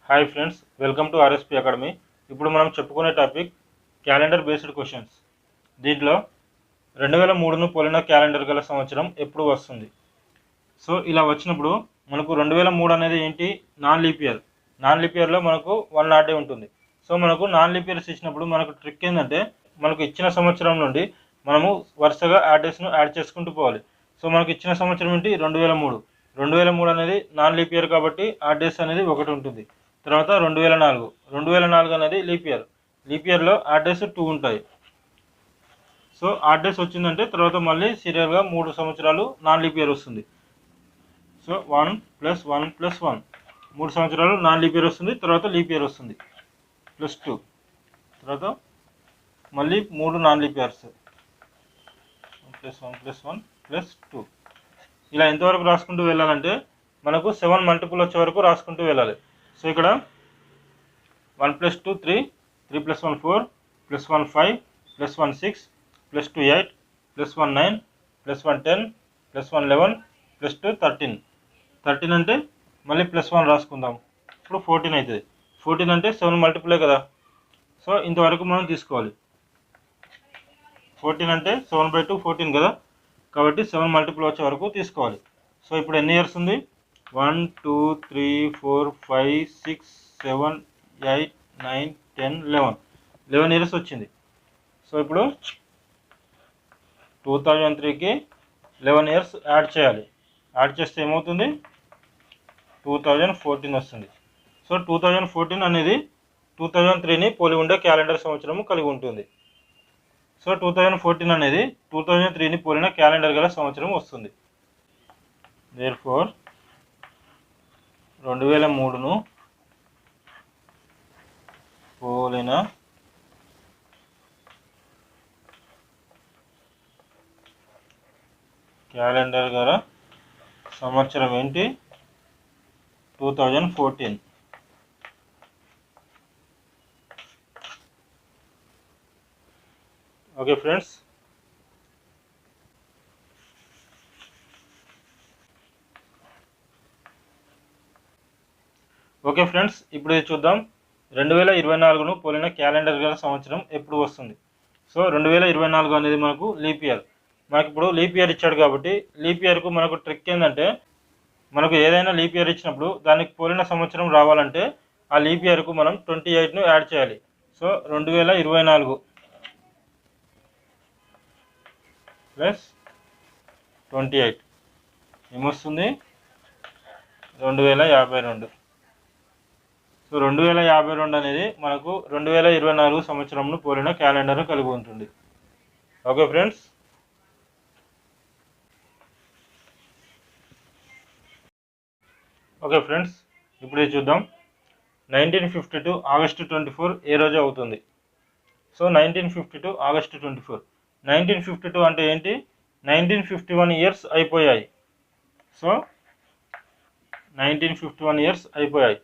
Hi friends, welcome to RSP academy. ఇప్పుడు మనం చెప్పుకునే టాపిక్ క్యాలెండర్ బేస్డ్ క్వశ్చన్స్. దీంట్లో 2003ను పోలిన క్యాలెండర్ గల సంవత్సరం ఎప్పుడు వస్తుంది? సో ఇలా వచ్చినప్పుడు మనకు 2003 అనేది ఏంటి? Non leap year. Non leap ఇయర్లో మనకు 1 నాట్ డే ఉంటుంది. సో మనకు నాన్ లీప్ ఇయర్స్ ఇచ్చినప్పుడు మనకు ట్రిక్ ఏంటంటే, మనకు ఇచ్చిన సంవత్సరం నుండి మనము వరుసగా డేస్ను యాడ్ చేసుకుంటూ పోవాలి. సో మనకు ఇచ్చిన సంవత్సరం ఏంటి? 2003. 2003 అనేది నాన్ లీప్ ఇయర్ కాబట్టి డేస్ అనేది ఒకటి ఉంటుంది. తర్వాత 2004 అనేది లీప్ ఇయర్. లీప్ ఇయర్లో డేస్ 2 ఉంటాయి. సో డేస్ వచ్చిందంటే తర్వాత మళ్ళీ సీరియల్గా 3 సంవత్సరాలు నాన్ లీప్ ఇయర్ వస్తుంది. సో 1 + 1 + 1 3 సంవత్సరాలు నాన్ లీప్ ఇయర్ వస్తుంది. తర్వాత లీప్ ఇయర్ వస్తుంది +2. తర్వాత మళ్ళీ 3 నాన్ లీప్ ఇయర్స్ 1 + 1 + 2. ఇలా ఎంతవరకు రాసుకుంటూ వెళ్ళాలంటే మనకు 7 మల్టిపుల్ వచ్చే వరకు రాసుకుంటూ వెళ్ళాలి. సో ఇక్కడ 1 + 2 3, 3 + 1 4, +1 5, +1 6, +2 8, +1 9, +1 10, +1 11, +2 13. 13 అంటే మళ్ళీ +1 రాసుకుందాం. ఇప్పుడు 14 అవుతుంది. 14 అంటే 7 మల్టిపులే కదా. సో ఇంతవరకు మనం తీసుకోవాలి. 14 అంటే 7/2 14 కదా, కాబట్టి 7 మల్టిపుల్ వచ్చే వరకు తీసుకోవాలి. సో ఇప్పుడు ఎన్ని ఇయర్స్ ఉంది? 1 2 3 4 5 6 7 8 9 10 11 ఇయర్స్ వచ్చింది. సో ఇప్పుడు 2003కి 11 ఇయర్స్ యాడ్ చేయాలి. యాడ్ చేస్తే ఏమవుతుంది? 2014 వస్తుంది. సో 2014 అనేది 2003ని పోలి ఉండే క్యాలెండర్ సంవత్సరము కలిగి ఉంటుంది. సో 2014 అనేది 2003ని పోలిన క్యాలెండర్ గల సంవత్సరం వస్తుంది. దేర్ఫోర్ 2003ను పోలిన క్యాలెండర్ గల సంవత్సరం ఏంటి? 2014. ఓకే ఫ్రెండ్స్, ఇప్పుడు ఇది చూద్దాం. 2024ను పోలిన క్యాలెండర్ గల సంవత్సరం ఎప్పుడు వస్తుంది? సో 2024 అనేది మనకు లీప్ ఇయర్. మనకి ఇప్పుడు లీప్ ఇయర్ ఇచ్చాడు కాబట్టి లీప్ ఇయర్కు మనకు ట్రిక్ ఏంటంటే, మనకు ఏదైనా లీప్ ఇయర్ ఇచ్చినప్పుడు దానికి పోలిన సంవత్సరం రావాలంటే ఆ లీప్ ఇయర్కు మనం 28ను యాడ్ చేయాలి. సో 2024 + 28 ఏమొస్తుంది? 2052. సో 2052 అనేది మనకు 2024 సంవత్సరంను పోలిన క్యాలెండర్ను కలిగి ఉంటుంది. ఓకే ఫ్రెండ్స్, ఇప్పుడు ఇది చూద్దాం. 1952 ఆగస్టు 24 ఏ రోజు అవుతుంది? So 1952 August 24. 1952 అంటే ఏంటి? 1951 ఇయర్స్ అయిపోయాయి. సో 1951 ఇయర్స్ అయిపోయాయి.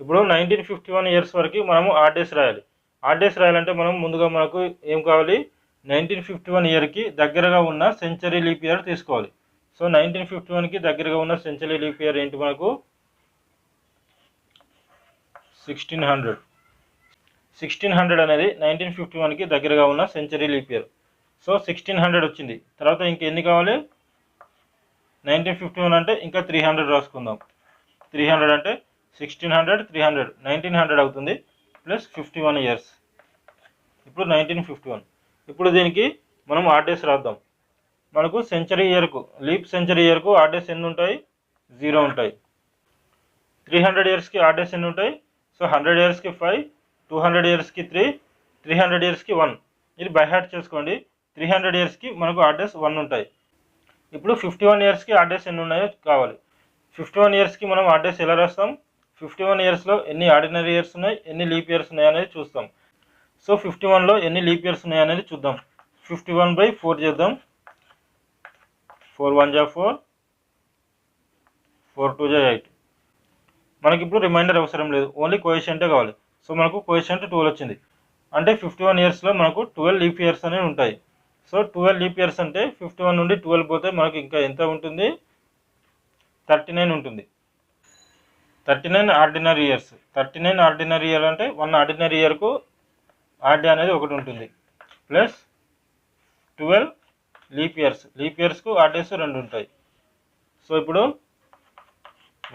ఇప్పుడు 1951 ఇయర్స్ వరకు మనము డేస్ రాయాలి. డేస్ రాయాలంటే మనం ముందుగా మనకు ఏం కావాలి? 1951 ఇయర్కి దగ్గరగా ఉన్న సెంచరీ లీప్ ఇయర్ తీసుకోవాలి. సో 1951కి దగ్గరగా ఉన్న సెంచరీ లీప్ ఇయర్ ఏంటి? మనకు 1600. 1600 అనేది 1951కి దగ్గరగా ఉన్న సెంచరీ లీప్ ఇయర్. సో 1600 వచ్చింది. తర్వాత ఇంకెన్ని కావాలి? 1951 అంటే ఇంకా 300 రాసుకుందాం. 300 అంటే 1600 300 1900 అవుతుంది, +51 ఇయర్స్. ఇప్పుడు 1951. ఇప్పుడు దీనికి మనం డేస్ రాద్దాం. మనకు సెంచరీ ఇయర్కు, లీప్ సెంచరీ ఇయర్కు డేస్ ఎన్ని ఉంటాయి? 0 ఉంటాయి. 300 ఇయర్స్కి డేస్ ఎన్ని ఉంటాయి? సో 100 ఇయర్స్కి 5, 200 ఇయర్స్కి 3, 300 ఇయర్స్కి 1. ఇది బై హార్ట్ చేసుకోండి. 300 ఇయర్స్కి మనకు డేస్ 1 ఉంటాయి. ఇప్పుడు 51 ఇయర్స్కి డేస్ ఎన్ని ఉన్నాయో కావాలి. 51 ఇయర్స్కి మనం డేస్ ఎలా రాస్తాం? 51 ఇయర్స్లో ఎన్ని ఆర్డినరీ ఇయర్స్ ఉన్నాయి, ఎన్ని లీప్ ఇయర్స్ ఉన్నాయి అనేది చూస్తాం. సో 51లో ఎన్ని లీప్ ఇయర్స్ ఉన్నాయి అనేది చూద్దాం. 51/4 చేద్దాం. 4 1 = 4, 4 2 = 8. మనకి ఇప్పుడు రిమైండర్ అవసరం లేదు, ఓన్లీ కోఎఫిషియంటే కావాలి. సో మనకు కోఎఫిషియంట్ 12 వచ్చింది. అంటే 51 ఇయర్స్లో మనకు 12 లీప్ ఇయర్స్ అనేవి ఉంటాయి. సో 12 లీప్ ఇయర్స్ అంటే 51 నుండి 12 పోతే మనకు ఇంకా ఎంత ఉంటుంది? 39 ఉంటుంది. 39 ఆర్డినరీ ఇయర్స్. 39 ఆర్డినరీ ఇయర్ అంటే 1 ఆర్డినరీ ఇయర్కు ఆర్డీ అనేది ఒకటి ఉంటుంది, ప్లస్ 12 లీప్ ఇయర్స్. లీప్ ఇయర్స్కు ఆర్డీస్ 2 ఉంటాయి. సో ఇప్పుడు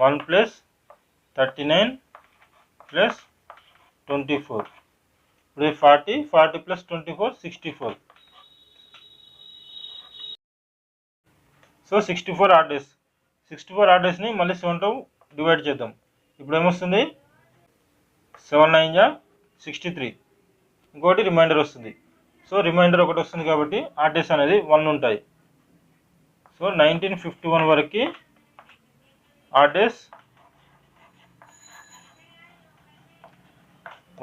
1 ప్లస్ 39 ప్లస్ 24, ఇప్పుడు 40 ప్లస్ 24 64. సో 64 ఆర్డీస్. 64 ఆర్డీస్ని మళ్ళీ 7తో డివైడ్ చేద్దాం. ఇప్పుడు ఏమొస్తుంది, 7 9 63, ఇంకోటి రిమైండర్ వస్తుంది. సో రిమైండర్ ఒకటి వస్తుంది కాబట్టి ఆర్డీస్ అనేది 1 ఉంటాయి. సో 1951 వరకు ఆర్డీస్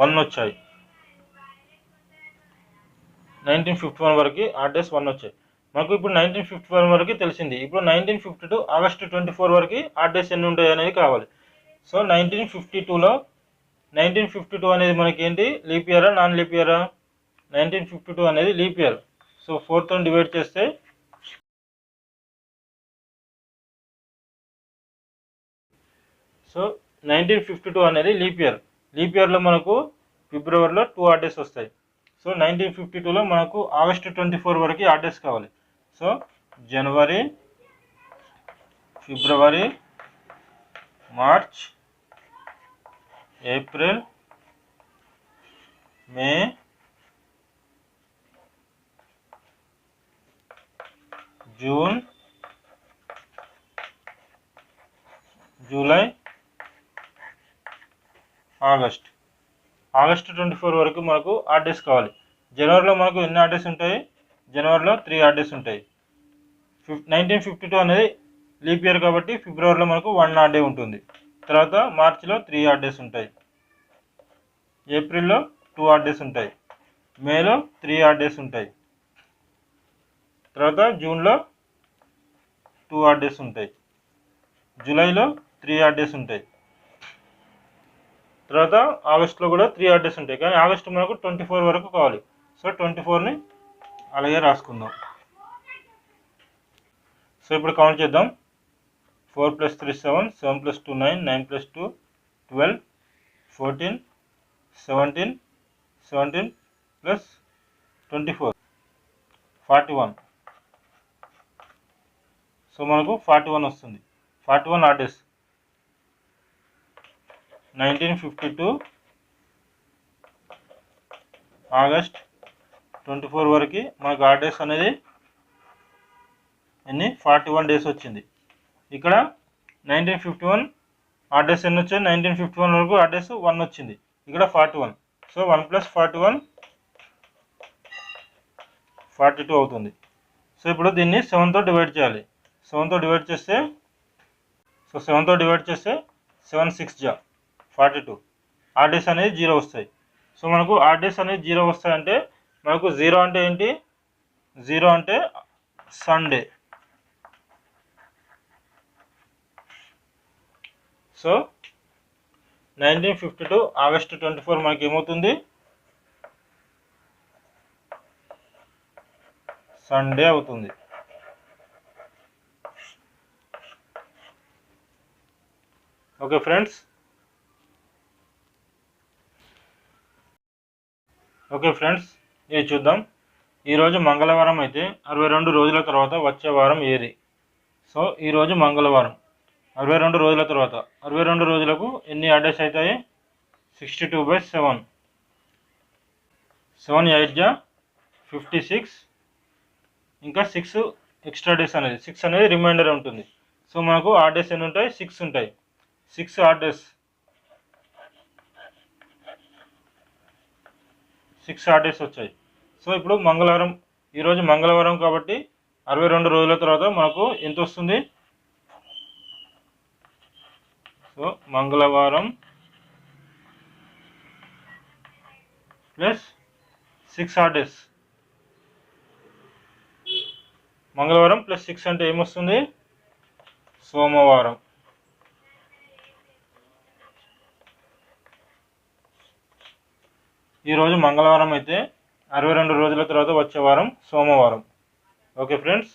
1 వచ్చాయి. 1951 వరకు ఆర్డీస్ 1 వచ్చాయి. మనకు ఇప్పుడు 1951 వరకు తెలిసింది. ఇప్పుడు 1952 ఆగస్టు 24 వరకు ఆర్డీస్ ఎన్ని ఉంటాయి అనేది కావాలి. సో 1952 అనేది మనకి ఏంటి, లీప్ ఇయరా నాన్ లీప్ ఇయరా? 1952 అనేది లీప్ ఇయర్. సో 4తో డివైడ్ చేస్తే సో 1952 అనేది లీప్ ఇయర్. లీప్ ఇయర్లో మనకు ఫిబ్రవరిలో 2 ఆర్డీస్ వస్తాయి. సో 1952లో మనకు ఆగస్టు 24 వరకు ఆర్డీస్ కావాలి. సో జనవరి, ఫిబ్రవరి, మార్చ్, ఏప్రిల్, మే, జూన్, జూలై, ఆగస్ట్. ఆగస్టు 24 వరకు మనకు ఆర్డీస్ కావాలి. జనవరిలో మనకు ఎన్ని ఆర్డీస్ ఉంటాయి? జనవరిలో 3 ఆర్డీస్ ఉంటాయి. 1952 అనేది లీప్ ఇయర్ కాబట్టి ఫిబ్రవరిలో మనకు 1 ఆర్డీ ఉంటుంది. తర్వాత మార్చిలో 3 ఆర్డీస్ ఉంటాయి, ఏప్రిల్లో 2 ఆర్డీస్ ఉంటాయి, మేలో 3 ఆర్డీస్ ఉంటాయి, తర్వాత జూన్లో 2 ఆర్డీస్ ఉంటాయి, జూలైలో 3 ఆర్డీస్ ఉంటాయి, తర్వాత ఆగస్టులో కూడా 3 ఆర్డీస్ ఉంటాయి. కానీ ఆగస్టు మనకు 24 వరకు కావాలి. సో 24ని అలాగే రాసుకుందాం. సో ఇప్పుడు కౌంట్ చేద్దాం. 4 + 3 7, 7 + 2 9, 9 + 2 12, 14, 17, 17 + 24 41. సో మనకు 41 వస్తుంది. 41 ఆర్డీస్. 1952 ఆగస్ట్ 24 వరకు మనకు ఆర్డీస్ అనేది ఎన్ని, 41 డేస్ వచ్చింది. ఇక్కడ 1951 ఆర్డీస్ ఎన్ని వచ్చాయి? 1951 వరకు ఆర్డీస్ 1 వచ్చింది. ఇక్కడ 41. సో 1 + 41 42 అవుతుంది. సో ఇప్పుడు దీన్ని 7తో డివైడ్ చేయాలి. 7తో డివైడ్ చేస్తే 7 6 42. ఆర్డీస్ అనేది 0 వస్తాయి. సో మనకు ఆర్డీస్ అనేది 0 వస్తాయంటే మనకు 0 అంటే ఏంటి? 0 అంటే సండే. సో 1952 ఆగస్టు 24 మనకి ఏమవుతుంది? సండే అవుతుంది. Okay friends. ఇది చూద్దాం. ఈరోజు మంగళవారం అయితే 62 రోజుల తర్వాత వచ్చే వారం ఏది? సో ఈరోజు మంగళవారం, 62 రోజుల తర్వాత 62 రోజులకు ఎన్ని ఆర్డీస్ అవుతాయి? 62/7. 7 8 56, ఇంకా 6 ఎక్స్ట్రా డేస్ అనేది 6 అనేది రిమైండర్ ఉంటుంది. సో మనకు ఆర్డీస్ ఎన్ని ఉంటాయి? 6 ఉంటాయి. 6 ఆర్డీస్ వచ్చాయి. సో ఇప్పుడు మంగళవారం, ఈరోజు మంగళవారం కాబట్టి 62 రోజుల తర్వాత మనకు ఎంత వస్తుంది? సో మంగళవారం ప్లస్ 6 ఆర్డీస్. మంగళవారం ప్లస్ 6 అంటే ఏమొస్తుంది? సోమవారం. ఈరోజు మంగళవారం అయితే 62 రోజుల తర్వాత వచ్చే వారం సోమవారం. Okay friends.